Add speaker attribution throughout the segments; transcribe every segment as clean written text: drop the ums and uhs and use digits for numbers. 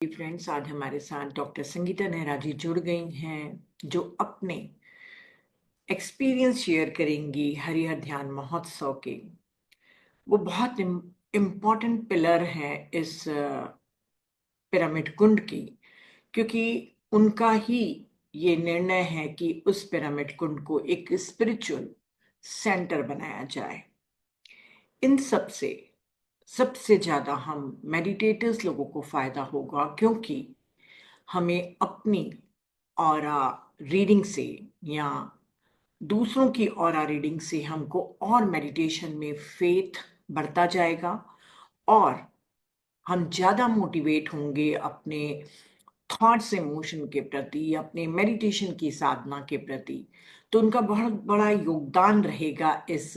Speaker 1: Friends, आज हमारे साथ डॉक्टर संगीता नेहरा जी जुड़ गई हैं, जो अपने एक्सपीरियंस शेयर करेंगी हरिहर ध्यान महोत्सव के। वो बहुत इम्पॉर्टेंट पिलर है इस पिरामिड कुंड की, क्योंकि उनका ही ये निर्णय है कि उस पिरामिड कुंड को एक स्पिरिचुअल सेंटर बनाया जाए। इन सबसे ज्यादा हम मेडिटेटर्स लोगों को फायदा होगा, क्योंकि हमें अपनी ऑरा रीडिंग से या दूसरों की ऑरा रीडिंग से हमको और मेडिटेशन में फेथ बढ़ता जाएगा और हम ज़्यादा मोटिवेट होंगे अपने थॉट्स इमोशन के प्रति, अपने मेडिटेशन की साधना के प्रति। तो उनका बहुत बड़ा योगदान रहेगा इस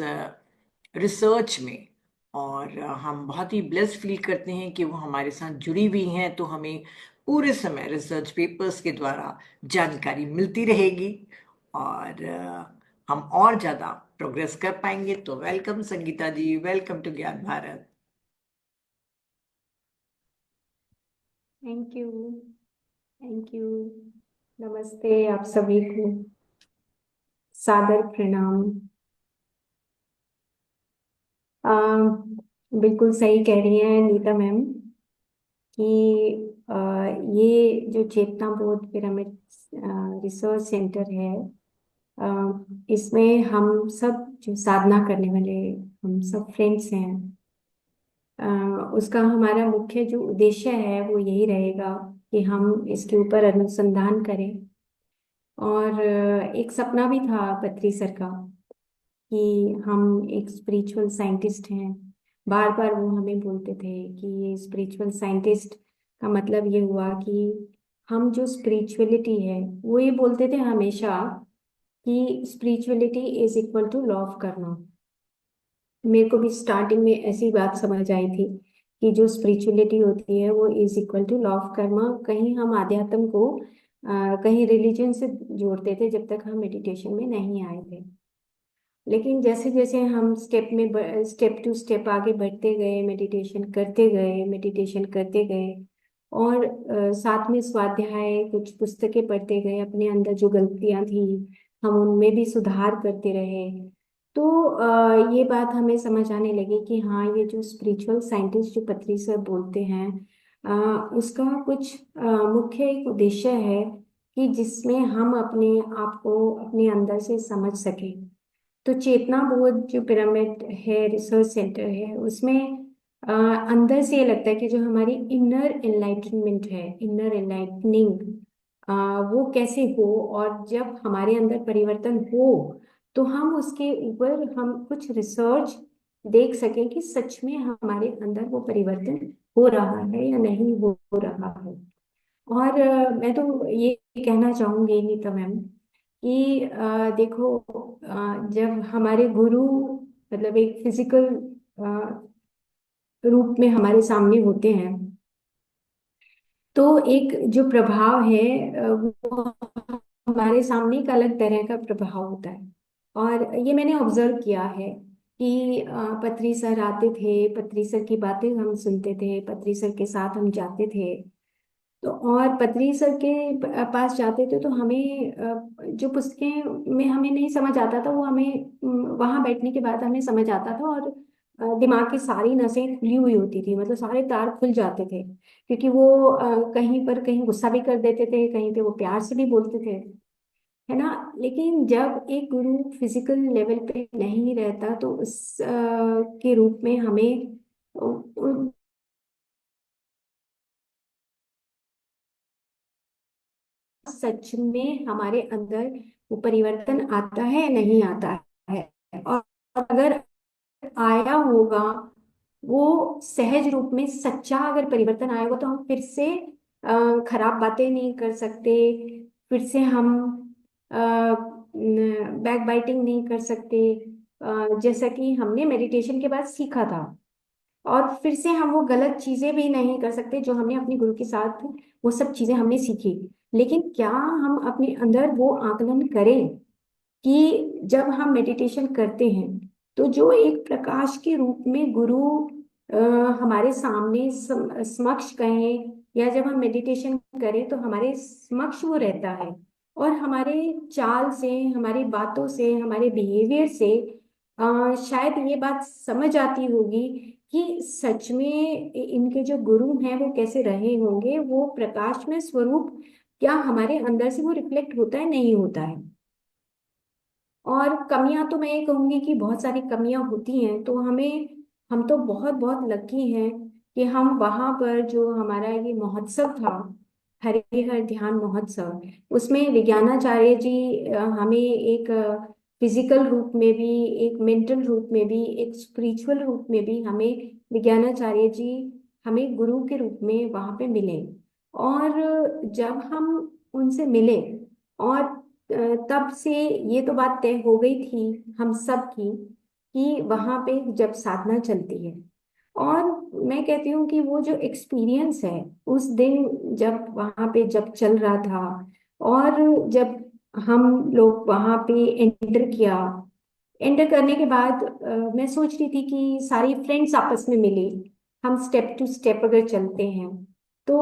Speaker 1: रिसर्च में। और हम बहुत ही ब्लेस्ड फील करते हैं कि वो हमारे साथ जुड़ी हुई हैं, तो हमें पूरे समय रिसर्च पेपर्स के द्वारा जानकारी मिलती रहेगी और हम और ज़्यादा प्रोग्रेस कर पाएंगे। तो welcome Sangeeta ji, welcome to Gyan Bharat.
Speaker 2: Thank you. Thank you. नमस्ते आप सभी को। सादर प्रणाम। आ, बिल्कुल सही कह रही हैं नीता मैम कि ये जो चेतना बोध पिरामिड रिसर्च सेंटर है, इसमें हम सब जो साधना करने वाले हम सब फ्रेंड्स हैं, अ, उसका हमारा मुख्य जो उद्देश्य है वो यही रहेगा कि हम इसके ऊपर अनुसंधान करें। और एक सपना भी था पत्री सर का कि हम एक स्पिरिचुअल साइंटिस्ट हैं। बार बार वो हमें बोलते थे कि ये स्पिरिचुअल साइंटिस्ट का मतलब ये हुआ कि हम जो स्पिरिचुअलिटी है, वो ये बोलते थे हमेशा कि spirituality is equal to love करना। मेरे को भी स्टार्टिंग में ऐसी बात समझ आई थी कि जो स्पिरिचुअलिटी होती है वो is equal to love karma. कहीं हम आध्यात्म को कहीं रिलीजन से जोड़ते थे जब तक हम मेडिटेशन में नहीं आए थे। लेकिन जैसे जैसे हम स्टेप टू स्टेप आगे बढ़ते गए, मेडिटेशन करते गए और साथ में स्वाध्याय कुछ पुस्तकें पढ़ते गए, अपने अंदर जो गलतियां थी हम उनमें भी सुधार करते रहे। तो ये बात हमें समझ आने लगी कि हाँ, ये जो स्पिरिचुअल साइंटिस्ट जो पत्री सर बोलते हैं, उसका कुछ मुख्य एक उद्देश्य है कि जिसमें हम अपने आप को अपने अंदर से समझ सकें। तो चेतना बोध जो पिरामिड है रिसर्च सेंटर है, उसमें अंदर से ये लगता है कि जो हमारी इनर एनलाइटनमेंट है, इनर एनलाइटनिंग, वो कैसे हो, और जब हमारे अंदर परिवर्तन हो तो हम उसके ऊपर हम कुछ रिसर्च देख सकें कि सच में हमारे अंदर वो परिवर्तन हो रहा है या नहीं हो रहा है। और मैं तो ये कहना चाहूंगी नीता मैम कि देखो, जब हमारे गुरु मतलब एक फिजिकल रूप में हमारे सामने होते हैं, तो एक जो प्रभाव है वो हमारे सामने एक अलग तरह का प्रभाव होता है। और ये मैंने ऑब्जर्व किया है कि पत्री सर आते थे, पत्री सर की बातें हम सुनते थे, पत्री सर के साथ हम जाते थे। तो और पत्री सर के पास जाते थे तो हमें जो पुस्तकें में हमें नहीं समझ आता था वो हमें वहां बैठने के बाद हमें समझ आता था। और दिमाग की सारी नसें खुली हुई होती थी, मतलब सारे तार खुल जाते थे, क्योंकि वो कहीं पर कहीं गुस्सा भी कर देते थे, कहीं पे वो प्यार से भी बोलते थे, है ना। लेकिन जब एक गुरु फिजिकल लेवल पे नहीं रहता तो उस के रूप में हमें सच में हमारे अंदर वो परिवर्तन आता है नहीं आता है। और अगर आया होगा, वो सहज रूप में सच्चा अगर परिवर्तन आया होगा, तो हम फिर से खराब बातें नहीं कर सकते, फिर से हम बैक बाइटिंग नहीं कर सकते, जैसा कि हमने मेडिटेशन के बाद सीखा था। और फिर से हम वो गलत चीजें भी नहीं कर सकते जो हमने अपने गुरु के साथ वो सब चीजें हमने सीखी। लेकिन क्या हम अपने अंदर वो आकलन करें कि जब हम मेडिटेशन करते हैं तो जो एक प्रकाश के रूप में गुरु अ, हमारे सामने समक्ष कहें, या जब हम मेडिटेशन करें तो हमारे समक्ष वो रहता है, और हमारे चाल से, हमारी बातों से, हमारे बिहेवियर से शायद ये बात समझ आती होगी कि सच में इनके जो गुरु हैं वो कैसे रहे होंगे, वो प्रकाश में स्वरूप क्या हमारे अंदर से वो रिफ्लेक्ट होता है, नहीं होता है। और कमियां तो मैं ये कहूंगी कि बहुत सारी कमियां होती हैं, तो हम तो बहुत बहुत लकी हैं कि हम वहां पर जो हमारा ये महोत्सव था, हरिहर ध्यान महोत्सव, उसमें विज्ञानाचार्य जी हमें एक फिजिकल रूप में भी, एक मेंटल रूप में भी, एक स्पिरिचुअल रूप में भी हमें विज्ञानाचार्य जी हमें गुरु के रूप में वहां पे मिले। और जब हम उनसे मिले, और तब से ये तो बात तय हो गई थी हम सब की कि वहां पे जब साधना चलती है, और मैं कहती हूँ कि वो जो एक्सपीरियंस है उस दिन जब वहां पे जब चल रहा था, और जब हम लोग वहां पे एंटर किया, एंटर करने के बाद मैं सोच रही थी कि सारी फ्रेंड्स आपस में मिली, हम स्टेप टू स्टेप अगर चलते हैं तो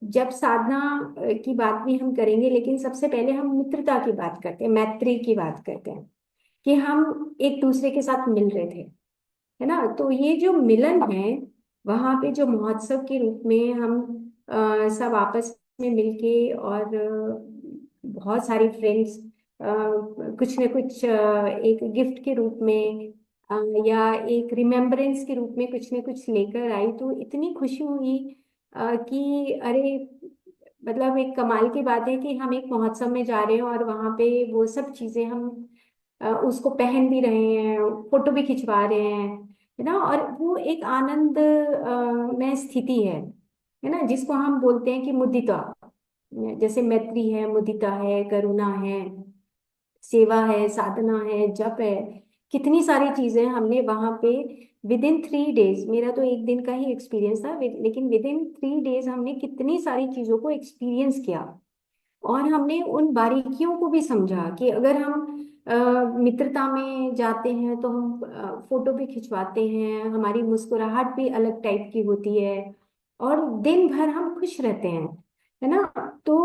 Speaker 2: जब साधना की बात भी हम करेंगे, लेकिन सबसे पहले हम मित्रता की बात करते हैं, मैत्री की बात करते हैं कि हम एक दूसरे के साथ मिल रहे थे, है ना। तो ये जो मिलन है वहां पे, जो महोत्सव के रूप में हम सब आपस में मिलके, और बहुत सारी फ्रेंड्स कुछ न कुछ एक गिफ्ट के रूप में अ, या एक रिमेम्बरेंस के रूप में कुछ न कुछ लेकर आई, तो इतनी खुशी हुई कि अरे, मतलब एक कमाल की बात है कि हम एक महोत्सव में जा रहे हैं और वहां पे वो सब चीजें हम उसको पहन भी रहे हैं, फोटो भी खिंचवा रहे हैं, है ना। और वो एक आनंद में स्थिति है ना, जिसको हम बोलते हैं कि मुदिता। जैसे मैत्री है, मुदिता है, करुणा है, सेवा है, साधना है, जप है, कितनी सारी चीजें हमने वहां पे विद इन 3 डेज, मेरा तो एक दिन का ही एक्सपीरियंस था, लेकिन विद इन 3 डेज हमने कितनी सारी चीजों को एक्सपीरियंस किया। और हमने उन बारीकियों को भी समझा कि अगर हम मित्रता में जाते हैं तो हम फोटो भी खिंचवाते हैं, हमारी मुस्कुराहट भी अलग टाइप की होती है, और दिन भर हम खुश रहते हैं, है ना। तो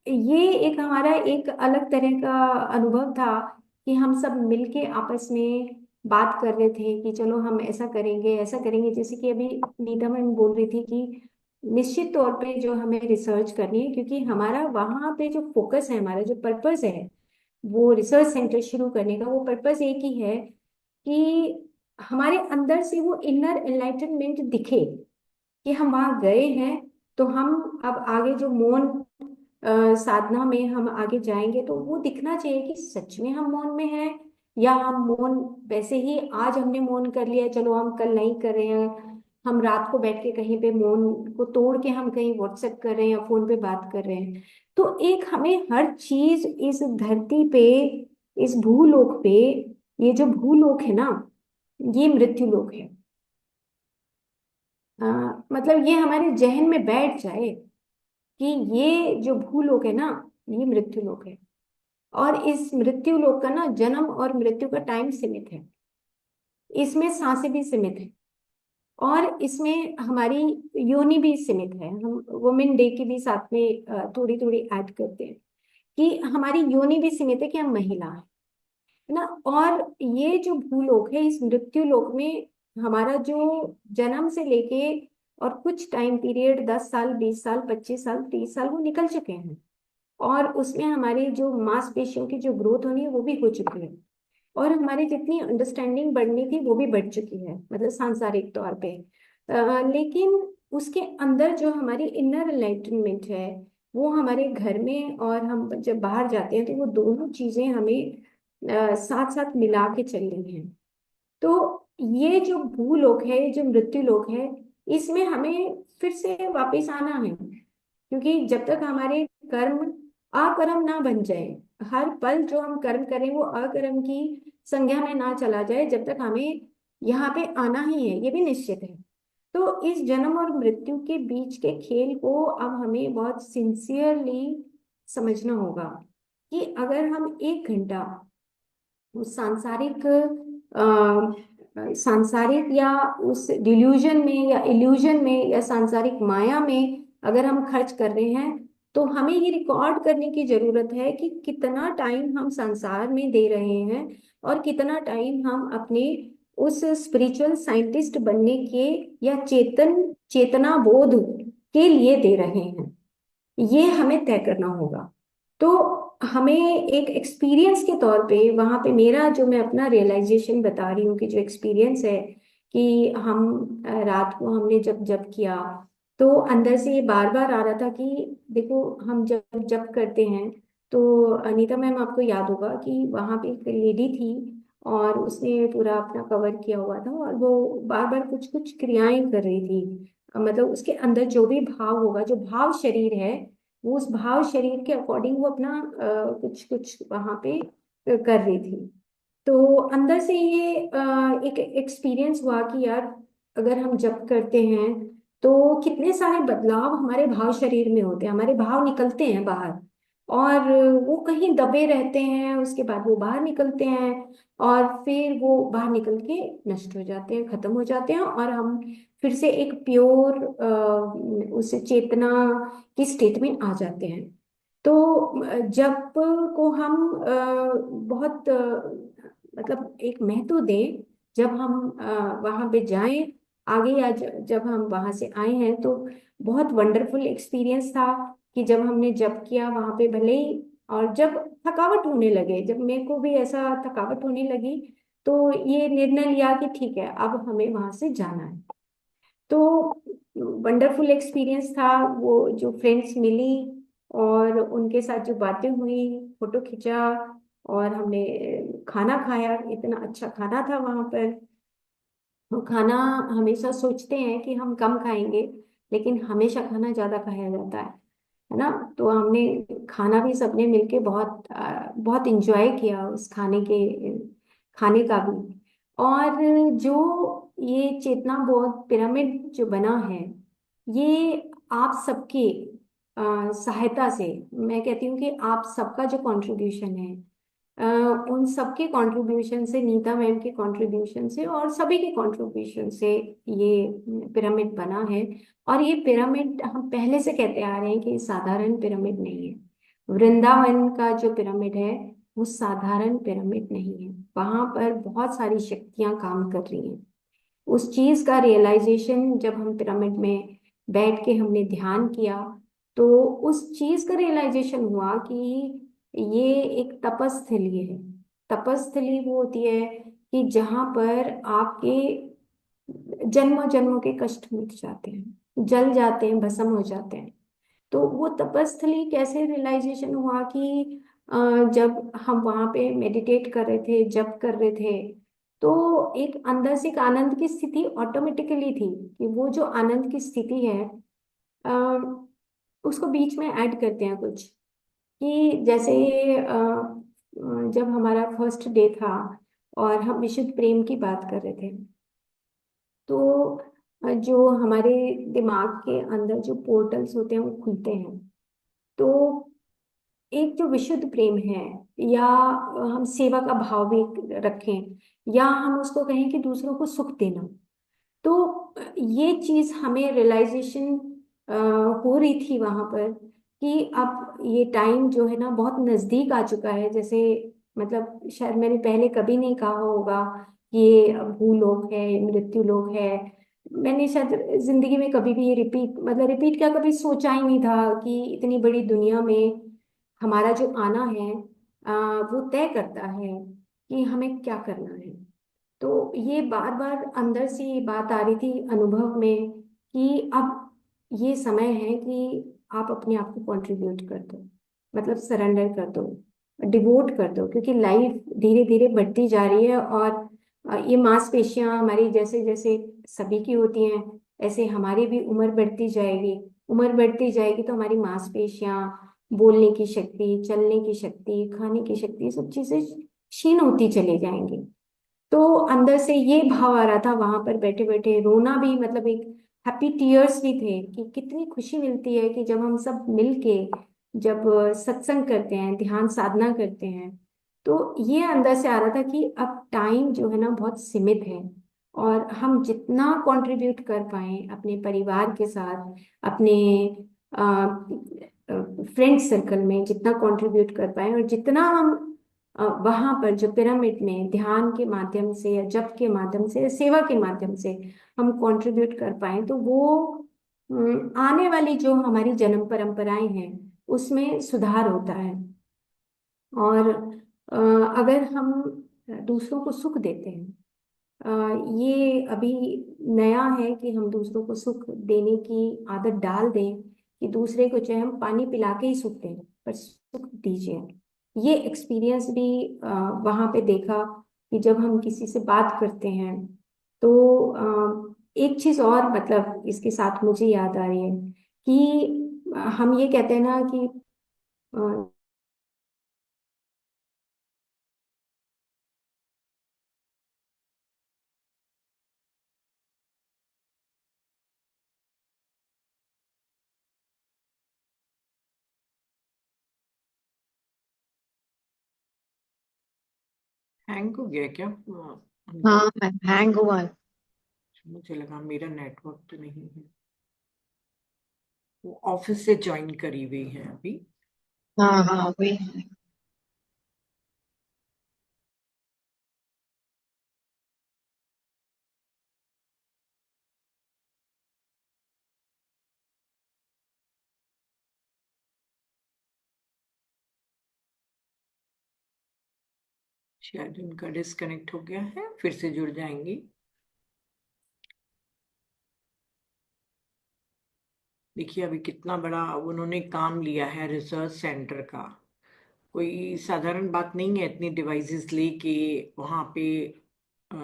Speaker 2: ये एक हमारा एक अलग तरह का अनुभव था कि हम सब मिलके आपस में बात कर रहे थे कि चलो हम ऐसा करेंगे, ऐसा करेंगे। जैसे कि अभी नीता मैम बोल रही थी कि निश्चित तौर पे जो हमें रिसर्च करनी है, क्योंकि हमारा वहां पे जो फोकस है, हमारा जो पर्पस है, वो रिसर्च सेंटर शुरू करने का वो पर्पस एक ही है कि हमारे अंदर से वो इनर एनलाइटनमेंट दिखे कि हम वहां गए हैं। तो हम अब आगे जो मौन साधना में हम आगे जाएंगे तो वो दिखना चाहिए कि सच में हम मौन में हैं, या हम मौन वैसे ही आज हमने मौन कर लिया, चलो हम कल नहीं कर रहे हैं, हम रात को बैठ के कहीं पे मौन को तोड़ के हम कहीं व्हाट्सएप कर रहे हैं या फोन पे बात कर रहे हैं। तो एक हमें हर चीज इस धरती पे, इस भूलोक पे, ये जो भूलोक है ना, ये मृत्यु लोक है। मतलब ये हमारे जहन में बैठ जाए कि ये जो भूलोक है ना, ये मृत्यु लोक है। और इस मृत्यु लोक का ना जन्म और मृत्यु का टाइम सीमित है, इसमें सांसें भी सीमित है, और इसमें हमारी योनि भी सीमित है। हम वुमेन डे की भी साथ में थोड़ी थोड़ी ऐड करते हैं कि हमारी योनि भी सीमित है कि हम महिला हैं, है ना। और ये जो भूलोक है, इस मृत्यु लोक में हमारा जो जन्म से लेके और कुछ टाइम पीरियड 10 साल, 20 साल, 25 साल, 30 साल वो निकल चुके हैं, और उसमें हमारी जो मांसपेशियों की जो ग्रोथ होनी है वो भी हो चुकी है, और हमारी जितनी अंडरस्टैंडिंग बढ़नी थी वो भी बढ़ चुकी है, मतलब सांसारिक तौर पे। लेकिन उसके अंदर जो हमारी इनर एनलाइटनमेंट है, वो हमारे घर में और हम जब बाहर जाते हैं तो वो दोनों चीजें हमें साथ साथ मिला के चल रही हैं। तो ये जो भूलोक है, ये जो मृत्यु लोक है, इसमें हमें फिर से वापस आना है, क्योंकि जब तक हमारे कर्म अकर्म ना बन जाए, हर पल जो हम कर्म करें वो अकर्म की संज्ञा में ना चला जाए, जब तक हमें यहाँ पे आना ही है, ये भी निश्चित है। तो इस जन्म और मृत्यु के बीच के खेल को अब हमें बहुत सिंसियरली समझना होगा कि अगर हम 1 घंटा उस सांसारिक या उस डिल्यूजन में या इल्यूजन में या सांसारिक माया में अगर हम खर्च कर रहे हैं तो हमें ये रिकॉर्ड करने की जरूरत है कि कितना टाइम हम संसार में दे रहे हैं और कितना टाइम हम अपने उस स्पिरिचुअल साइंटिस्ट बनने के या चेतना बोध के लिए दे रहे हैं। ये हमें तय करना होगा। तो हमें एक एक्सपीरियंस के तौर पे वहां पे मेरा जो मैं अपना रियलाइजेशन बता रही हूँ कि जो एक्सपीरियंस है कि हम रात को हमने जब जब किया तो अंदर से ये बार बार आ रहा था कि देखो हम जब जब करते हैं तो अनीता मैम आपको याद होगा कि वहां पे एक लेडी थी और उसने पूरा अपना कवर किया हुआ था और वो बार बार कुछ कुछ क्रियाएं कर रही थी। मतलब उसके अंदर जो भी भाव होगा, जो भाव शरीर है, वो उस भाव शरीर के अकॉर्डिंग वो अपना कुछ कुछ वहां पे कर रही थी। तो अंदर से ये एक एक्सपीरियंस हुआ कि यार अगर हम जप करते हैं तो कितने सारे बदलाव हमारे भाव शरीर में होते हैं, हमारे भाव निकलते हैं बाहर और वो कहीं दबे रहते हैं, उसके बाद वो बाहर निकलते हैं और फिर वो बाहर निकल के नष्ट हो जाते हैं, खत्म हो जाते हैं और हम फिर से एक प्योर उस चेतना की स्टेट में आ जाते हैं। तो जप को हम बहुत मतलब एक महत्व दें। जब हम वहां पे जाएं आगे या जब हम वहां से आए हैं तो बहुत वंडरफुल एक्सपीरियंस था कि जब हमने जप किया वहां पे भले ही, और जब थकावट होने लगे, जब मेरे को भी ऐसा थकावट होने लगी तो ये निर्णय लिया कि ठीक है अब हमें वहां से जाना है। तो वंडरफुल एक्सपीरियंस था वो, जो फ्रेंड्स मिली और उनके साथ जो बातें हुई, फोटो खींचा और हमने खाना खाया, इतना अच्छा खाना था वहां पर। वो खाना हमेशा सोचते हैं कि हम कम खाएंगे लेकिन हमेशा खाना ज्यादा खाया जाता है ना। तो हमने खाना भी सबने मिलके बहुत बहुत इंजॉय किया उस खाने का भी। और जो ये चेतना बोध पिरामिड जो बना है, ये आप सबकी सहायता से, मैं कहती हूँ कि आप सबका जो कंट्रीब्यूशन है, अ, उन सबके कंट्रीब्यूशन से, नीता मैम के कंट्रीब्यूशन से और सभी के कंट्रीब्यूशन से ये पिरामिड बना है। और ये पिरामिड हम पहले से कहते आ रहे हैं कि ये साधारण पिरामिड नहीं है। वृंदावन का जो पिरामिड है वो साधारण पिरामिड नहीं है, वहां पर बहुत सारी शक्तियां काम कर रही हैं। उस चीज का रियलाइजेशन जब हम पिरामिड में बैठ के हमने ध्यान किया तो उस चीज का रियलाइजेशन हुआ कि ये एक तपस्थली है। तपस्थली वो होती है कि जहां पर आपके जन्मों जन्मों के कष्ट मिट जाते हैं, जल जाते हैं, भस्म हो जाते हैं। तो वो तपस्थली कैसे रियलाइजेशन हुआ कि जब हम वहां पे मेडिटेट कर रहे थे, जप कर रहे थे, तो एक अंदर से एक आनंद की स्थिति ऑटोमेटिकली थी कि वो जो आनंद की स्थिति है, अ, उसको बीच में ऐड करते हैं कुछ, कि जैसे जब हमारा फर्स्ट डे था और हम विशुद्ध प्रेम की बात कर रहे थे, तो जो हमारे दिमाग के अंदर जो पोर्टल्स होते हैं वो खुलते हैं। तो एक जो विशुद्ध प्रेम है, या हम सेवा का भाव भी रखें, या हम उसको कहें कि दूसरों को सुख देना, तो ये चीज हमें रियलाइजेशन हो रही थी वहां पर कि अब ये टाइम जो है ना बहुत नजदीक आ चुका है। जैसे मतलब शायद मैंने पहले कभी नहीं कहा होगा कि ये भूलोक है, मृत्यु लोक है। मैंने शायद जिंदगी में कभी भी ये रिपीट क्या कभी सोचा ही नहीं था कि इतनी बड़ी दुनिया में हमारा जो आना है वो तय करता है कि हमें क्या करना है। तो ये बार बार अंदर से ये बात आ रही थी अनुभव में कि अब ये समय है कि आप अपने आप को कंट्रीब्यूट कर दो, मतलब सरेंडर कर दो, डिवोट कर दो, क्योंकि लाइफ धीरे धीरे बढ़ती जा रही है और ये मांसपेशियां हमारी जैसे जैसे सभी की होती हैं ऐसे हमारी भी उम्र बढ़ती जाएगी। उम्र बढ़ती जाएगी तो हमारी मांसपेशियां, बोलने की शक्ति, चलने की शक्ति, खाने की शक्ति, ये सब चीजें क्षीण होती चली जाएंगी। तो अंदर से ये भाव आ रहा था वहां पर बैठे बैठे, रोना भी, मतलब एक हैप्पी टीयर्स भी थे कि कितनी खुशी मिलती है कि जब हम सब मिलके जब सत्संग करते हैं, ध्यान साधना करते हैं। तो ये अंदर से आ रहा था कि अब टाइम जो है ना बहुत सीमित है और हम जितना कंट्रीब्यूट कर पाए अपने परिवार के साथ, अपने फ्रेंड सर्कल में जितना कंट्रीब्यूट कर पाए, और जितना हम वहां पर जो पिरामिड में ध्यान के माध्यम से या जप के माध्यम से या सेवा के माध्यम से हम कंट्रीब्यूट कर पाए, तो वो आने वाली जो हमारी जन्म परंपराएं हैं उसमें सुधार होता है। और अ, अगर हम दूसरों को सुख देते हैं, ये अभी नया है कि हम दूसरों को सुख देने की आदत डाल दें, कि दूसरे को चाहे हम पानी पिला के ही सुख दें, पर सुख दीजिए। ये एक्सपीरियंस भी वहाँ पे देखा कि जब हम किसी से बात करते हैं तो एक चीज और मतलब इसके साथ मुझे याद आ रही है कि हम ये कहते हैं ना कि अ,
Speaker 1: हैंग हो गया क्या?
Speaker 3: हाँ, हैंग हुआ है।
Speaker 1: मुझे लगा मेरा नेटवर्क तो नहीं है। वो ऑफिस से ज्वाइन करी हुई है अभी।
Speaker 3: हाँ हाँ, वही है।
Speaker 1: शायद उनका डिस्कनेक्ट हो गया है, फिर से जुड़ जाएंगी। देखिए अभी कितना बड़ा उन्होंने काम लिया है रिसर्च सेंटर का। कोई साधारण बात नहीं है इतनी डिवाइसेस लेके वहाँ पे अ,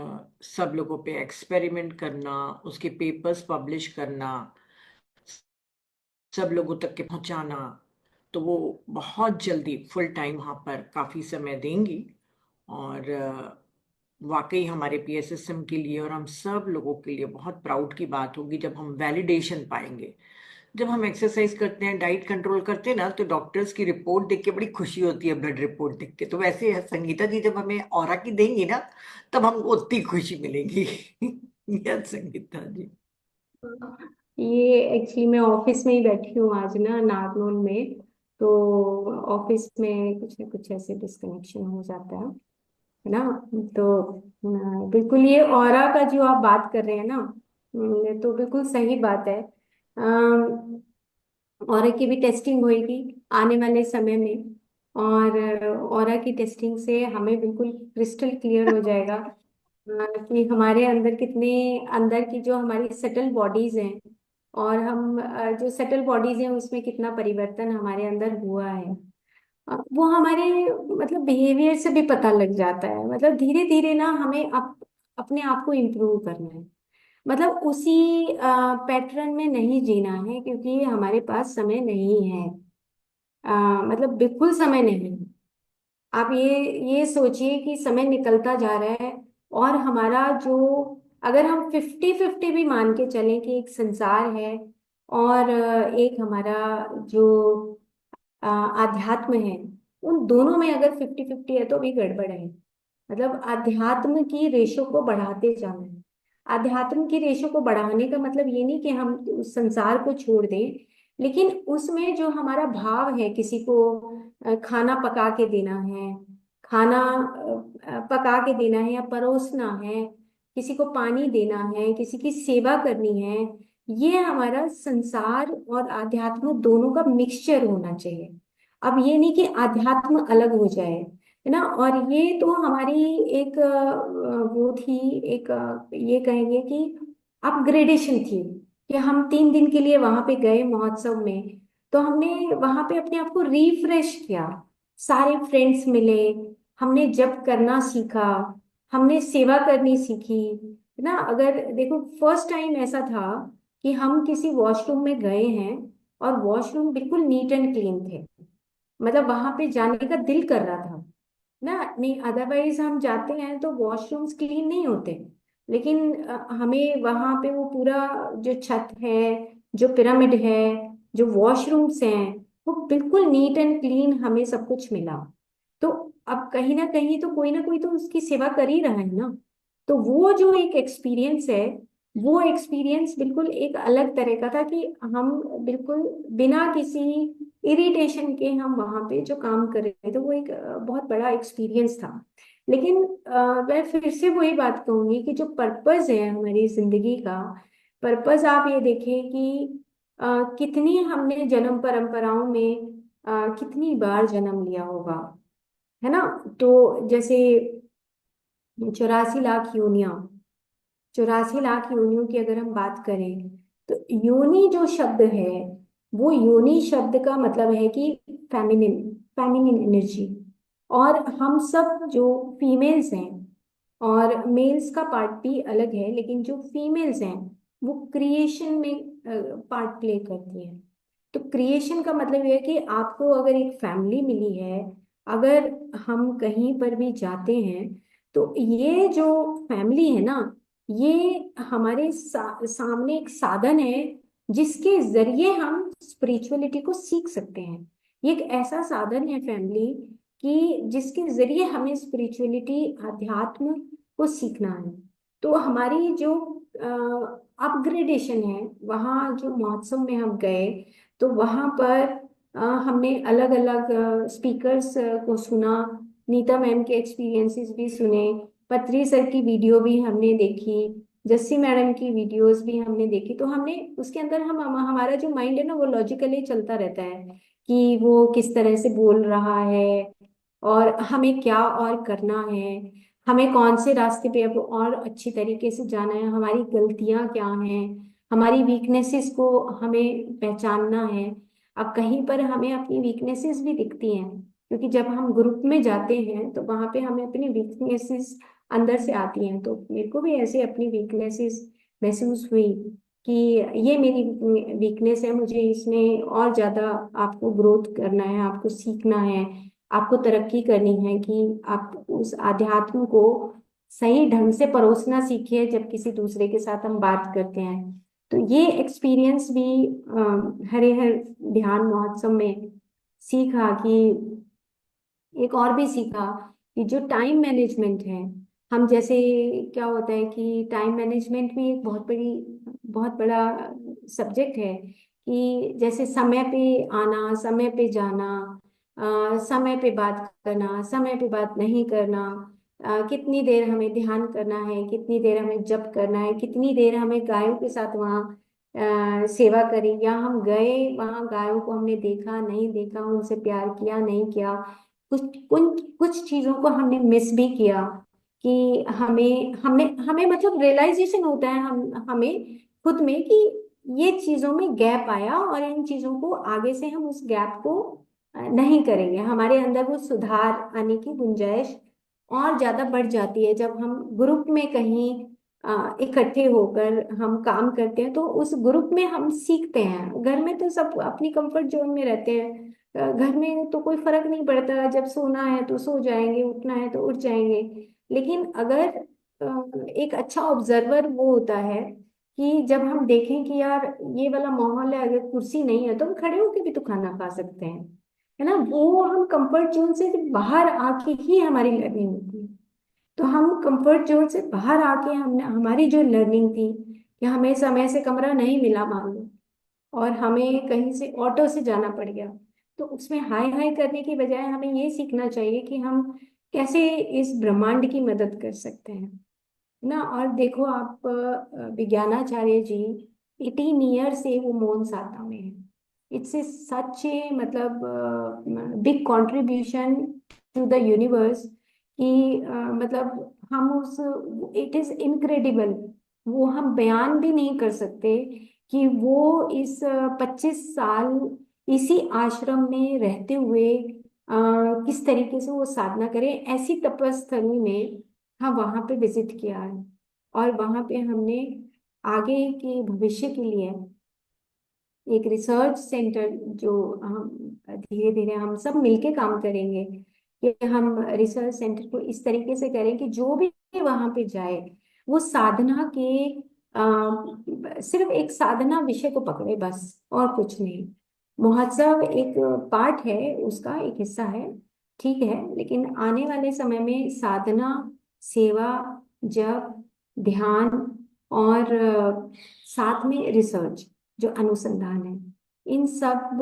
Speaker 1: सब लोगों पे एक्सपेरिमेंट करना, उसके पेपर्स पब्लिश करना, सब लोगों तक के पहुंचाना। तो वो बहुत जल्दी फुल टाइम वहाँ पर काफ़ी समय देंगी। और वाकई हमारे पीएसएसएम के लिए और हम सब लोगों के लिए बहुत प्राउड की बात होगी जब हम वैलिडेशन पाएंगे। जब हम एक्सरसाइज करते हैं, डाइट कंट्रोल करते हैं ना, तो डॉक्टर्स की रिपोर्ट देख के बड़ी खुशी होती है, ब्लड रिपोर्ट देख के। तो वैसे संगीता जी जब हमें ऑरा की देंगी ना, तब हमको उतनी खुशी मिलेगी। यस संगीता जी।
Speaker 2: ये एक्चुअली मैं ऑफिस में ही बैठी हूँ आज ना, नागनूल में। तो ऑफिस में कुछ ना कुछ ऐसे डिस्कनेक्शन हो जाता है ना। तो बिल्कुल ये ऑरा का जो आप बात कर रहे हैं ना, तो बिल्कुल सही बात है। ऑरा की भी टेस्टिंग होएगी आने वाले समय में, और ऑरा की टेस्टिंग से हमें बिल्कुल क्रिस्टल क्लियर हो जाएगा कि हमारे अंदर कितने, अंदर की जो हमारी सटल बॉडीज हैं, और हम जो सटल बॉडीज हैं उसमें कितना परिवर्तन हमारे अंदर हुआ है। वो हमारे मतलब बिहेवियर से भी पता लग जाता है। मतलब धीरे धीरे ना हमें अपने आप को इम्प्रूव करना है। मतलब उसी पैटर्न में नहीं जीना है, क्योंकि हमारे पास समय नहीं है। मतलब बिल्कुल समय नहीं है। आप ये सोचिए कि समय निकलता जा रहा है, और हमारा जो, अगर हम 50-50 भी मान के चलें कि एक संसार है और एक हमारा जो आध्यात्म है, उन दोनों में अगर 50-50 है तो भी गड़बड़ है। मतलब अध्यात्म की रेशो को बढ़ाते जाना है। अध्यात्म की रेशो को बढ़ाने का मतलब ये नहीं कि हम उस संसार को छोड़ दें, लेकिन उसमें जो हमारा भाव है, किसी को खाना पका के देना है, खाना पका के देना है या परोसना है, किसी को पानी देना है, किसी की सेवा करनी है, ये हमारा संसार और आध्यात्म दोनों का मिक्सचर होना चाहिए। अब ये नहीं कि आध्यात्म अलग हो जाए, है ना। और ये तो हमारी एक वो थी, एक ये कहेंगे कि अपग्रेडेशन थी, कि हम 3 दिन के लिए वहां पे गए महोत्सव में। तो हमने वहां पे अपने आप को रिफ्रेश किया, सारे फ्रेंड्स मिले, हमने जब करना सीखा, हमने सेवा करनी सीखी, है ना। अगर देखो फर्स्ट टाइम ऐसा था कि हम किसी वॉशरूम में गए हैं और वॉशरूम बिल्कुल नीट एंड क्लीन थे। मतलब वहां पे जाने का दिल कर रहा था ना। नहीं, अदरवाइज हम जाते हैं तो वॉशरूम्स क्लीन नहीं होते, लेकिन हमें वहां पे वो पूरा जो छत है, जो पिरामिड है, जो वॉशरूम्स हैं, वो बिल्कुल नीट एंड क्लीन हमें सब कुछ मिला। तो अब कहीं ना कहीं तो कोई ना कोई तो उसकी सेवा कर ही रहा है ना। तो वो जो एक एक्सपीरियंस है, वो एक्सपीरियंस बिल्कुल एक अलग तरह का था कि हम बिल्कुल बिना किसी इरिटेशन के हम वहां पे जो काम कर रहे थे, तो वो एक बहुत बड़ा एक्सपीरियंस था। लेकिन मैं फिर से वही बात कहूंगी कि जो पर्पस है हमारी जिंदगी का, पर्पस आप ये देखें कि कितनी हमने जन्म परंपराओं में कितनी बार जन्म लिया होगा, है ना। तो जैसे 84 लाख योनियां, 84 लाख योनियों की अगर हम बात करें, तो योनि जो शब्द है, वो योनि शब्द का मतलब है कि फेमिनिन, फेमिनिन एनर्जी। और हम सब जो फीमेल्स हैं, और मेल्स का पार्ट भी अलग है, लेकिन जो फीमेल्स हैं वो क्रिएशन में पार्ट प्ले करती हैं। तो क्रिएशन का मतलब ये है कि आपको अगर एक फैमिली मिली है, अगर हम कहीं पर भी जाते हैं, तो ये जो फैमिली है ना, ये हमारे सामने एक साधन है जिसके जरिए हम स्पिरिचुअलिटी को सीख सकते हैं। ये एक ऐसा साधन है फैमिली कि जिसके जरिए हमें स्पिरिचुअलिटी, अध्यात्म को सीखना है। तो हमारी जो अपग्रेडेशन है, वहाँ जो महोत्सव में हम गए, तो वहाँ पर हमने अलग अलग स्पीकर्स को सुना, नीता मैम के एक्सपीरियंसेस भी सुने, पत्री सर की वीडियो भी हमने देखी, जस्सी मैडम की वीडियोस भी हमने देखी। तो हमने उसके अंदर हमारा जो माइंड है ना, वो लॉजिकली चलता रहता है कि वो किस तरह से बोल रहा है, और हमें क्या और करना है, हमें कौन से रास्ते पे अब और अच्छी तरीके से जाना है, हमारी गलतियां क्या हैं, हमारी वीकनेसेस को हमें पहचानना है। अब कहीं पर हमें अपनी वीकनेसेस भी दिखती हैं, क्योंकि जब हम ग्रुप में जाते हैं तो वहां पे हमें अपनी वीकनेसेस अंदर से आती हैं। तो मेरे को भी ऐसे अपनी वीकनेसेस महसूस हुई कि ये मेरी वीकनेस है, मुझे इसमें और ज्यादा आपको ग्रोथ करना है, आपको सीखना है, आपको तरक्की करनी है कि आप उस आध्यात्म को सही ढंग से परोसना सीखिए जब किसी दूसरे के साथ हम बात करते हैं। तो ये एक्सपीरियंस भी हरिहर ध्यान महोत्सव में सीखा कि एक और भी सीखा कि जो टाइम मैनेजमेंट है, हम जैसे, क्या होता है कि टाइम मैनेजमेंट भी एक बहुत बड़ा सब्जेक्ट है कि जैसे समय पे आना, समय पे जाना, समय पे बात करना, समय पे बात नहीं करना, कितनी देर हमें ध्यान करना है, कितनी देर हमें जप करना है, कितनी देर हमें गायों के साथ वहाँ सेवा करी, या हम गए वहाँ गायों को हमने देखा नहीं देखा, उनसे प्यार किया नहीं किया, कुछ चीजों को हमने मिस भी किया कि हमें हमने हमें मतलब रियलाइजेशन होता है हमें खुद में कि ये चीजों में गैप आया, और इन चीजों को आगे से हम उस गैप को नहीं करेंगे। हमारे अंदर वो सुधार आने की गुंजाइश और ज्यादा बढ़ जाती है जब हम ग्रुप में कहीं इकट्ठे होकर हम काम करते हैं। तो उस ग्रुप में हम सीखते हैं। घर में तो सब अपनी कंफर्ट जोन में रहते हैं, घर में तो कोई फर्क नहीं पड़ता, जब सोना है तो सो जाएंगे, उठना है तो उठ जाएंगे। लेकिन अगर एक अच्छा ऑब्जर्वर वो होता है कि जब हम देखें कि यार ये वाला माहौल है, अगर कुर्सी नहीं है तो हम खड़े होकर भी तो खाना खा सकते हैं, है ना। वो हम कंफर्ट जोन से बाहर आके ही हमारी लर्निंग होती है। तो हम कंफर्ट जोन से बाहर आके हमने हमारी जो लर्निंग थी कि हमें समय से कमरा नहीं मिला मान लो, और हमें कहीं से ऑटो से जाना पड़ गया, तो उसमें हाय हाय करने की बजाय हमें ये सीखना चाहिए कि हम कैसे इस ब्रह्मांड की मदद कर सकते हैं ना। और देखो आप, विज्ञानाचार्य जी 18 ईयर से वो मौन साधना में है। इट्स ए सच ए मतलब big contribution to the universe कि मतलब हम उस, इट इज इनक्रेडिबल, वो हम बयान भी नहीं कर सकते कि वो इस 25 साल इसी आश्रम में रहते हुए किस तरीके से वो साधना करें। ऐसी तपस्थली में हाँ वहां पे विजिट किया है, और वहां पे हमने आगे के भविष्य के लिए एक रिसर्च सेंटर, जो हम धीरे धीरे हम सब मिलके काम करेंगे कि हम रिसर्च सेंटर को इस तरीके से करें कि जो भी वहां पे जाए वो साधना के सिर्फ एक साधना विषय को पकड़े, बस और कुछ नहीं। महोत्सव एक पार्ट है, उसका एक हिस्सा है, ठीक है, लेकिन आने वाले समय में साधना, सेवा, जप, ध्यान और साथ में रिसर्च जो अनुसंधान है, इन सब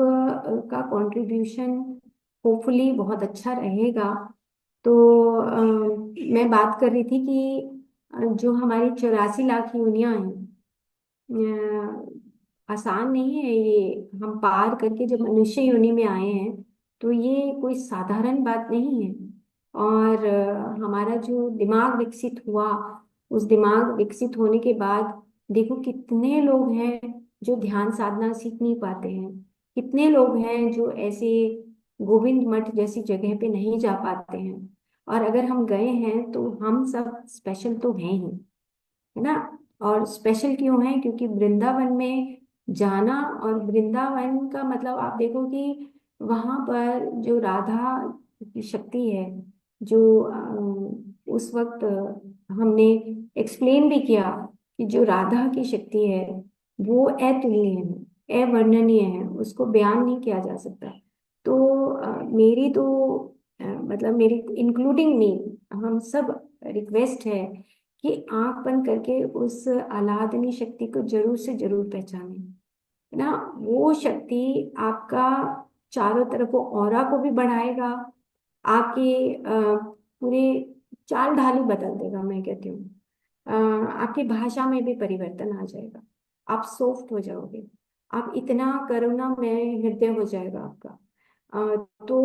Speaker 2: का कंट्रीब्यूशन होपफुली बहुत अच्छा रहेगा। तो मैं बात कर रही थी कि जो हमारी 84 लाख योनियां हैं, आसान नहीं है ये हम पार करके जब मनुष्य योनि में आए हैं, तो ये कोई साधारण बात नहीं है। और हमारा जो दिमाग विकसित हुआ, उस दिमाग विकसित होने के बाद देखो कितने लोग हैं जो ध्यान साधना सीख नहीं पाते हैं, कितने लोग हैं जो ऐसे गोविंद मठ जैसी जगह पे नहीं जा पाते हैं। और अगर हम गए हैं तो हम सब स्पेशल तो हैं ही, है ना। और स्पेशल क्यों है? क्योंकि वृंदावन में जाना, और वृंदावन का मतलब आप देखो कि वहां पर जो राधा की शक्ति है, जो उस वक्त हमने एक्सप्लेन भी किया कि जो राधा की शक्ति है वो अतुलनीय है, अवर्णनीय है, उसको बयान नहीं किया जा सकता। तो मेरी तो मतलब मेरी इंक्लूडिंग मी, हम सब रिक्वेस्ट है कि आंख बंद करके उस आह्लादनी शक्ति को जरूर से जरूर पहचाने, है ना। वो शक्ति आपका चारों तरफ वो ऑरा को भी बढ़ाएगा, आपकी पूरे चाल ढाल ही बदल देगा, मैं कहती हूँ। आपकी भाषा में भी परिवर्तन आ जाएगा, आप सॉफ्ट हो जाओगे, आप इतना करुणामय हृदय हो जाएगा आपका। तो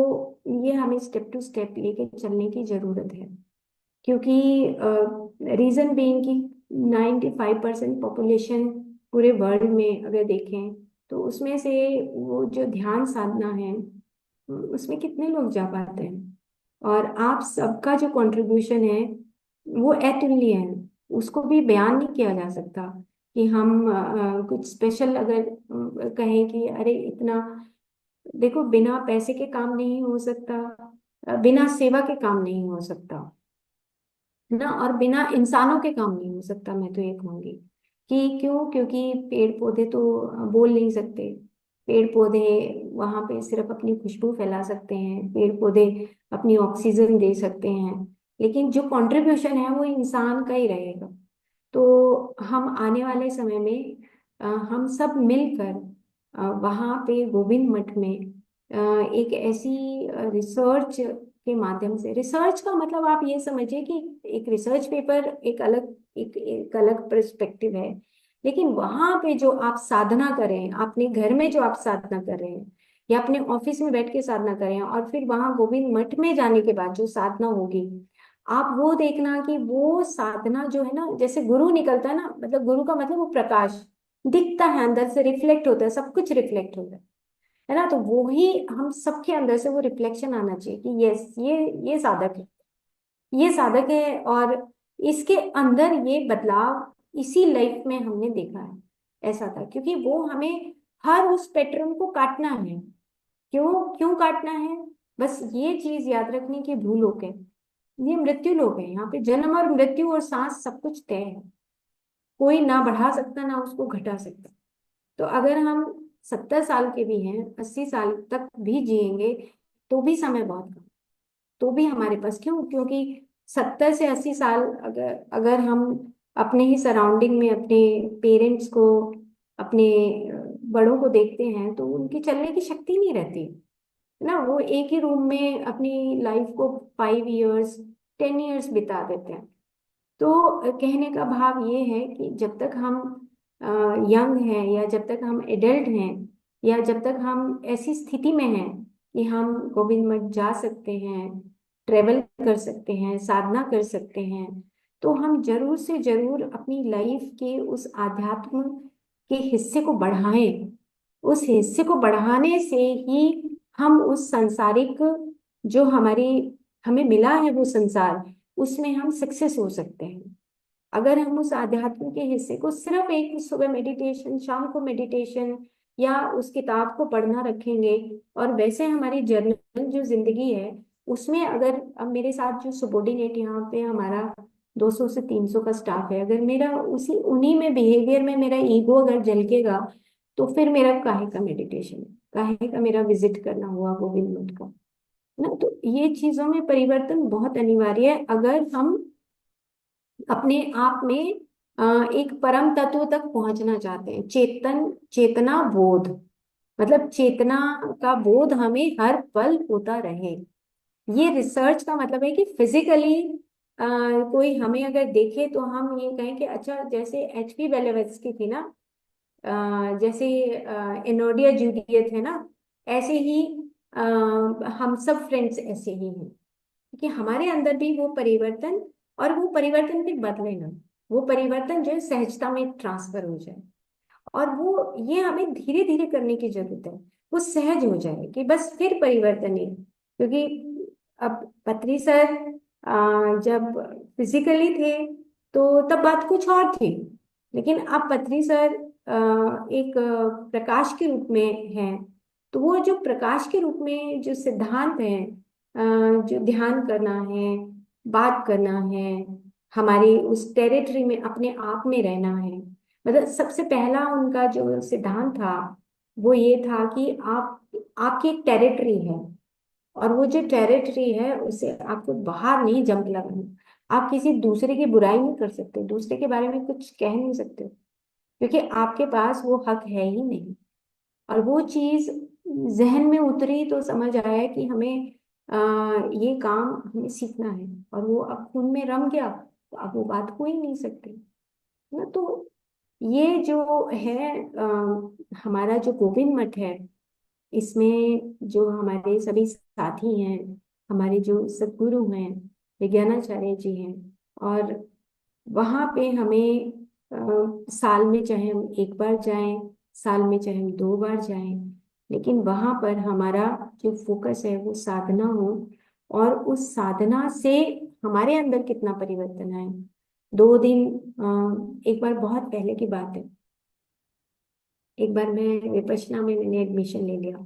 Speaker 2: ये हमें स्टेप टू स्टेप लेके चलने की जरूरत है, क्योंकि रीजन बीइंग कि 95% पॉपुलेशन पूरे वर्ल्ड में अगर देखें तो उसमें से वो जो ध्यान साधना है उसमें कितने लोग जा पाते हैं। और आप सबका जो कंट्रीब्यूशन है वो अतुलनीय है, उसको भी बयान नहीं किया जा सकता कि हम कुछ स्पेशल अगर कहें कि अरे इतना। देखो बिना पैसे के काम नहीं हो सकता, बिना सेवा के काम नहीं हो सकता, है ना। और बिना इंसानों के काम नहीं हो सकता, मैं तो ये कहूंगी। कि क्यों? क्योंकि पेड़ पौधे तो बोल नहीं सकते, पेड़ पौधे वहां पे सिर्फ अपनी खुशबू फैला सकते हैं, पेड़ पौधे अपनी ऑक्सीजन दे सकते हैं, लेकिन जो कंट्रीब्यूशन है वो इंसान का ही रहेगा। तो हम आने वाले समय में हम सब मिलकर वहाँ पे गोविंद मठ में एक ऐसी रिसर्च के माध्यम से, रिसर्च का मतलब आप ये समझिए कि एक रिसर्च पेपर एक अलग पर्सपेक्टिव है, लेकिन वहां पे जो आप साधना करें, अपने घर में जो आप साधना कर रहे हैं या अपने ऑफिस में बैठ के साधना करें, और फिर वहां गोविंद मठ में जाने के बाद जो साधना होगी, आप वो देखना कि वो साधना जो है ना, जैसे गुरु निकलता है ना, मतलब गुरु का मतलब वो प्रकाश दिखता है, अंदर से रिफ्लेक्ट होता है, सब कुछ रिफ्लेक्ट होता है ना। तो वो ही हम सबके अंदर से वो रिफ्लेक्शन आना चाहिए कि यस ये साधक है, ये साधक है। और इसके अंदर ये बदलाव इसी लाइफ में हमने देखा है, ऐसा था। क्योंकि वो हमें हर उस पैटर्न को काटना है। क्यों क्यों काटना है? बस ये चीज याद रखने की भूल हो गए, ये मृत्यु लोक है, यहाँ पे जन्म और मृत्यु और सांस सब कुछ तय है, कोई ना बढ़ा सकता ना उसको घटा सकता। तो अगर हम 70 साल के भी हैं, 80 साल तक भी जिएंगे, तो भी समय बहुत कम, तो भी हमारे पास। क्यों? क्योंकि 70 से 80 साल अगर अगर हम अपने ही सराउंडिंग में अपने पेरेंट्स को, अपने बड़ों को देखते हैं, तो उनकी चलने की शक्ति नहीं रहती, है ना। वो एक ही रूम में अपनी लाइफ को 5 इयर्स 10 इयर्स बिता देते हैं। तो कहने का भाव ये है कि जब तक हम यंग हैं, या जब तक हम एडल्ट हैं, या जब तक हम ऐसी स्थिति में हैं कि हम गोविंद मठ जा सकते हैं, ट्रेवल कर सकते हैं, साधना कर सकते हैं, तो हम जरूर से जरूर अपनी लाइफ के उस आध्यात्म के हिस्से को बढ़ाएं। उस हिस्से को बढ़ाने से ही हम उस सांसारिक जो हमारी हमें मिला है वो संसार, उसमें हम सक्सेस हो सकते हैं। अगर हम उस आध्यात्म के हिस्से को सिर्फ एक सुबह मेडिटेशन, शाम को मेडिटेशन, या उस किताब को पढ़ना रखेंगे, और वैसे हमारी जर्नल जो जिंदगी है उसमें, अगर अब मेरे साथ जो सबॉर्डिनेट यहाँ पे हमारा 200 से 300 का स्टाफ है, अगर मेरा उसी उन्हीं में बिहेवियर में मेरा ईगो अगर झलकेगा, तो फिर मेरा काहे का मेडिटेशन, काहे का मेरा विजिट करना हुआ गोविंद मठ का, है ना। तो ये चीजों में परिवर्तन बहुत अनिवार्य है, अगर हम अपने आप में एक परम तत्व तक पहुंचना चाहते हैं। चेतना बोध, मतलब चेतना का बोध हमें हर पल होता रहे। ये रिसर्च का मतलब है कि फिजिकली कोई हमें अगर देखे तो हम ये कहें कि अच्छा, जैसे एचपी बेलोवेत्स्की थी ना, जैसे एनोडिया जूलियत है ना, ऐसे ही हम सब फ्रेंड्स ऐसे ही हैं कि हमारे अंदर भी वो परिवर्तन, और वो परिवर्तन भी बदले ना, वो परिवर्तन जो है सहजता में ट्रांसफर हो जाए। और वो ये हमें धीरे धीरे करने की जरूरत है, वो सहज हो जाए कि बस फिर परिवर्तन ही। क्योंकि अब पत्री सर जब फिजिकली थे तो तब बात कुछ और थी, लेकिन अब पत्री सर एक प्रकाश के रूप में हैं। तो वो जो प्रकाश के रूप में जो सिद्धांत हैं, जो ध्यान करना है, बात करना है, हमारी उस टेरिटरी में अपने आप में रहना है। मतलब सबसे पहला उनका जो सिद्धांत था वो ये था कि आप, आपकी एक टेरिटरी है, और वो जो टेरिटरी है उसे आपको बाहर नहीं जंप लगाना। आप किसी दूसरे की बुराई नहीं कर सकते, दूसरे के बारे में कुछ कह नहीं सकते, क्योंकि आपके पास वो हक है ही नहीं। और वो चीज जहन में उतरी तो समझ आया कि हमें ये काम हमें सीखना है, और वो अब खून में रम गया, तो अब वो बात हो ही नहीं सकती ना। तो ये जो है हमारा जो गोविंद मठ है, इसमें जो हमारे सभी साथी हैं, हमारे जो सद्गुरु हैं, विज्ञानाचार्य जी हैं, और वहाँ पे हमें साल में चाहे हम एक बार जाएं, साल में चाहे हम दो बार जाएं, लेकिन वहाँ पर हमारा जो फोकस है वो साधना हो, और उस साधना से हमारे अंदर कितना परिवर्तन आए। 2 दिन, एक बार बहुत पहले की बात है, एक बार मैं विपश्यना में मैंने एडमिशन ले लिया,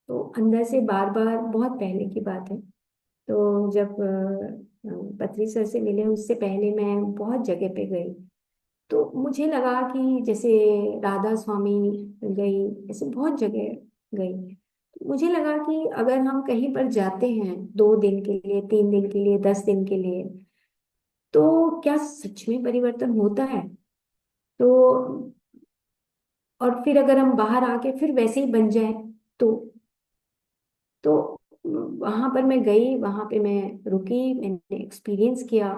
Speaker 2: तो अंदर से बार बार, बहुत पहले की बात है, तो जब पत्री सर से मिले उससे पहले मैं बहुत जगह पे गई, तो मुझे लगा कि जैसे राधा स्वामी गई, ऐसे बहुत जगह गई, तो मुझे लगा कि अगर हम कहीं पर जाते हैं 2 दिन के लिए, 3 दिन के लिए, 10 दिन के लिए, तो क्या सच में परिवर्तन होता है? तो और फिर अगर हम बाहर आके फिर वैसे ही बन जाए, तो वहां पर मैं गई, वहां पे मैं रुकी, मैंने एक्सपीरियंस किया,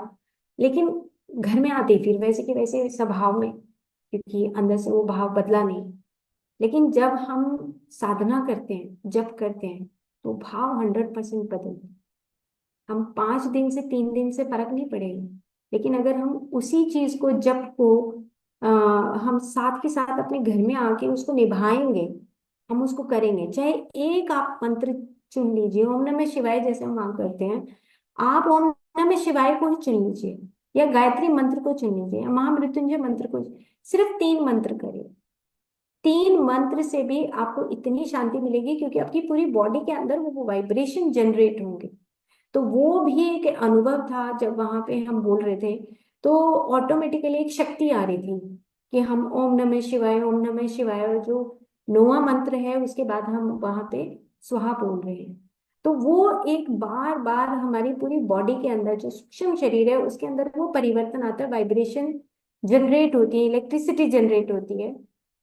Speaker 2: लेकिन घर में आते ही फिर वैसे के वैसे स्वभाव में, क्योंकि अंदर से वो भाव बदला नहीं। लेकिन जब हम साधना करते हैं, जप करते हैं, तो भाव 100% बदलते हैं। हम 5 दिन से 3 दिन से फर्क नहीं पड़ेगा, लेकिन अगर हम उसी चीज को, जप को आ, हम साथ के साथ अपने घर में आके उसको निभाएंगे, हम उसको करेंगे, चाहे एक आप मंत्र चुन लीजिए, ओम नमः शिवाय जैसे हम वहां करते हैं, आप ओम नमः शिवाय को ही चुन लीजिए, या गायत्री मंत्र को चुन लीजिए, या महामृत्युंजय मंत्र को, सिर्फ 3 मंत्र करिए। 3 मंत्र से भी आपको इतनी शांति मिलेगी, क्योंकि आपकी पूरी बॉडी के अंदर वो वाइब्रेशन जनरेट होंगे। तो वो भी एक अनुभव था जब वहां पे हम बोल रहे थे, तो ऑटोमेटिकली एक शक्ति आ रही थी कि हम ओम नमः शिवाय, ओम नमः शिवाय, और जो 9वां मंत्र है उसके बाद हम वहां पे स्वाहा बोल रहे हैं। तो वो एक बार बार हमारी पूरी बॉडी के अंदर, जो सूक्ष्म शरीर है उसके अंदर वो परिवर्तन आता है, वाइब्रेशन जनरेट होती है, इलेक्ट्रिसिटी जनरेट होती है।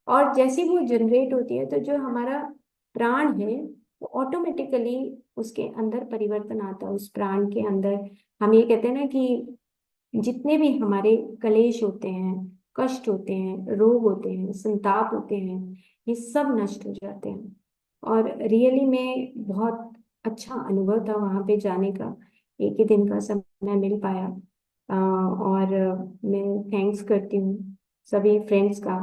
Speaker 2: और जैसे वो जनरेट होती है, तो जो हमारा प्राण है वो ऑटोमेटिकली उसके अंदर परिवर्तन आता है, उस प्राण के अंदर। हम ये कहते हैं ना कि जितने भी हमारे कलेश होते हैं, कष्ट होते हैं, रोग होते हैं, संताप होते हैं, ये सब नष्ट हो जाते हैं। और रियली में बहुत अच्छा अनुभव था वहां पे जाने का, एक ही दिन का समय मिल पाया। और मैं थैंक्स करती हूँ सभी फ्रेंड्स का।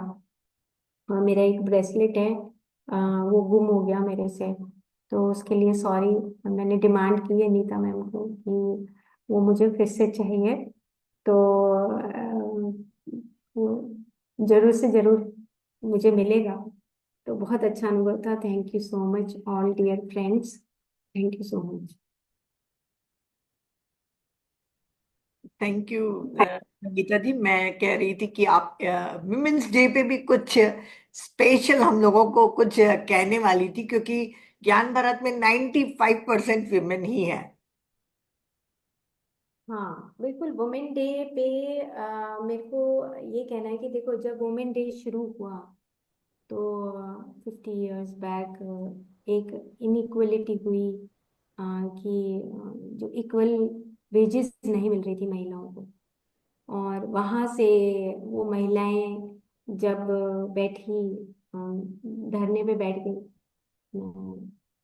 Speaker 2: मेरा एक ब्रेसलेट है, वो गुम हो गया मेरे से, तो उसके लिए सॉरी। मैंने डिमांड की है नीता मैम को कि वो मुझे फिर से चाहिए, तो वो जरूर से जरूर मुझे मिलेगा। तो बहुत अच्छा अनुभव था। Thank you so much all dear friends, thank you so much.
Speaker 1: Thank you Geeta ji. मैं कह रही थी कि आप विमेंस डे पे भी कुछ स्पेशल हम लोगों को कुछ कहने वाली थी, क्योंकि ज्ञान भारत में 95% विमेन ही है।
Speaker 2: हाँ बिल्कुल, वुमेन डे पे मेरे को ये कहना है कि देखो, जब वुमेन डे शुरू हुआ तो 50 years बैक एक इनइक्वलिटी हुई, कि जो इक्वल वेजेस नहीं मिल रही थी महिलाओं को। और वहाँ से वो महिलाएं जब बैठी, धरने पे बैठ गई,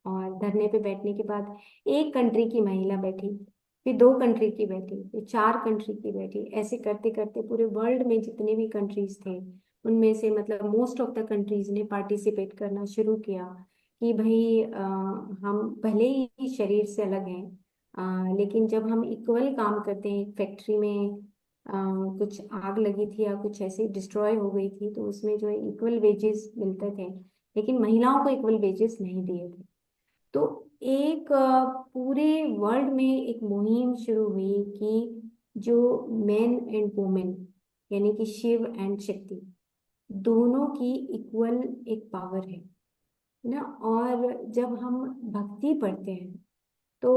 Speaker 2: और धरने पे बैठने के बाद एक कंट्री की महिला बैठी, फिर 2 कंट्री की बैठी, फिर 4 कंट्री की बैठी, ऐसे करते करते पूरे वर्ल्ड में जितने भी कंट्रीज थे उनमें से मतलब मोस्ट ऑफ द कंट्रीज ने पार्टिसिपेट करना शुरू किया कि भाई हम भले ही शरीर से अलग हैं, लेकिन जब हम इक्वल काम करते हैं, एक फैक्ट्री में कुछ आग लगी थी या कुछ ऐसे डिस्ट्रॉय हो गई थी, तो उसमें जो है इक्वल वेजेस मिलते थे, लेकिन महिलाओं को इक्वल वेजेस नहीं दिए थे। तो एक पूरे वर्ल्ड में एक मुहिम शुरू हुई कि जो मेन एंड वुमेन, यानी कि शिव एंड शक्ति, दोनों की इक्वल एक पावर है ना। और जब हम भक्ति पढ़ते हैं तो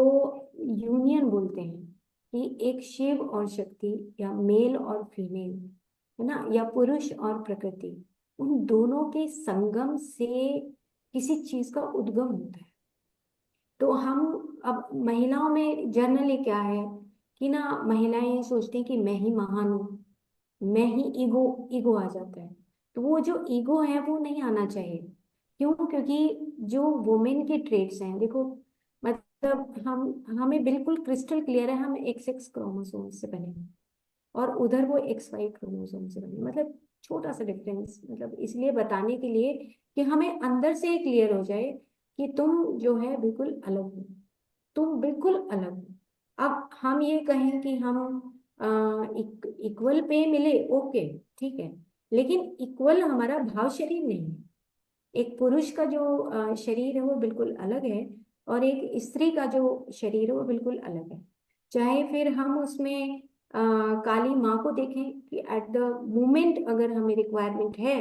Speaker 2: यूनियन बोलते हैं कि एक शिव और शक्ति, या मेल और फीमेल, है ना, या पुरुष और प्रकृति, उन दोनों के संगम से किसी चीज का उद्गम होता है। तो हम अब महिलाओं में जनरली क्या है कि ना, महिलाएं सोचती हैं कि मैं ही महान हूँ, मैं ही, ईगो ईगो आ जाता है। तो वो जो ईगो है वो नहीं आना चाहिए। क्यों? क्योंकि जो वुमेन के ट्रेट्स हैं, देखो, मतलब हम, हमें बिल्कुल क्रिस्टल क्लियर है, हम एक्स एक्स क्रोमोसोम से बने हैं और उधर वो एक्स वाई क्रोमोसोम से बने हैं। मतलब छोटा सा डिफरेंस, मतलब इसलिए बताने के लिए कि हमें अंदर से क्लियर हो जाए कि तुम जो है बिल्कुल अलग हो, तुम बिल्कुल अलग हो। अब हम ये कहें कि हम इक्वल पे मिले, ओके, ठीक है, लेकिन इक्वल हमारा भाव शरीर नहीं है। एक पुरुष का जो शरीर है वो बिल्कुल अलग है, और एक स्त्री का जो शरीर है वो बिल्कुल अलग है। चाहे फिर हम उसमें काली माँ को देखें कि एट द मोमेंट अगर हमें रिक्वायरमेंट है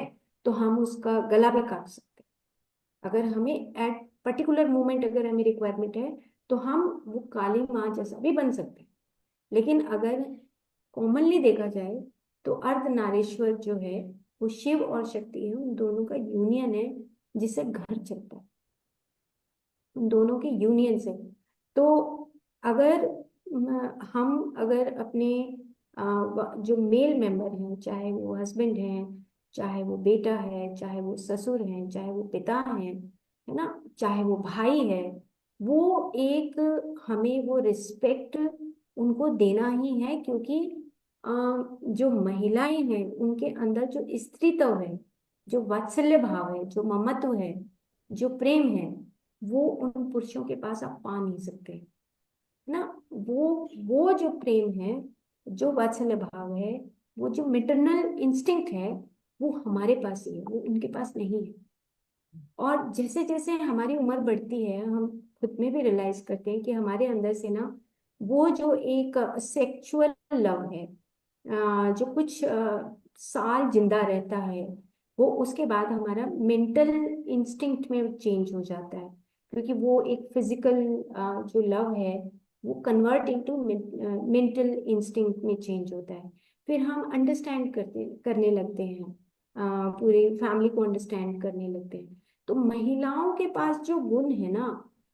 Speaker 2: तो हम उसका गला भी काट सकते हैं। अगर हमें एट पर्टिकुलर मोमेंट अगर हमें रिक्वायरमेंट है तो हम वो काली माँ जैसा भी बन सकते हैं। लेकिन अगर कॉमनली देखा जाए तो अर्धनारीश्वर जो है वो शिव और शक्ति है, उन दोनों का यूनियन है जिससे घर चलता है, उन दोनों के यूनियन से। तो अगर हम अगर अपने जो मेल मेंबर हैं, चाहे वो हस्बैंड हैं, चाहे वो बेटा है, चाहे वो ससुर हैं, चाहे वो पिता हैं, है ना, चाहे वो भाई है, वो एक, हमें वो रिस्पेक्ट उनको देना ही है। क्योंकि अ, जो महिलाएं हैं उनके अंदर जो स्त्रीत्व है, जो वात्सल्य भाव है, जो ममत्व है, जो प्रेम है, वो उन पुरुषों के पास आप पा नहीं सकते ना। वो जो प्रेम है, जो वात्सल्य भाव है, वो जो मिटरनल इंस्टिंक्ट है, वो हमारे पास ही है, वो उनके पास नहीं है। और जैसे जैसे हमारी उम्र बढ़ती है, हम खुद में भी रियलाइज करते हैं कि हमारे अंदर से ना वो जो एक सेक्सुअल लव है, जो कुछ साल जिंदा रहता है, वो उसके बाद हमारा मेंटल इंस्टिंक्ट में चेंज हो जाता है। क्योंकि वो एक फिजिकल जो लव है वो कन्वर्ट इनटू मेंटल इंस्टिंक्ट में चेंज होता है। फिर हम अंडरस्टैंड करने लगते हैं, पूरे फैमिली को अंडरस्टैंड करने लगते हैं। तो महिलाओं के पास जो गुण है ना,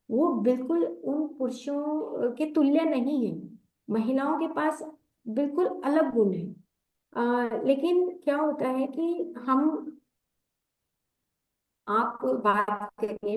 Speaker 2: वो बिल्कुल उन पुरुषों के तुल्य नहीं है। महिलाओं के पास बिल्कुल अलग गुण है। लेकिन क्या होता है कि हम, आप बात करें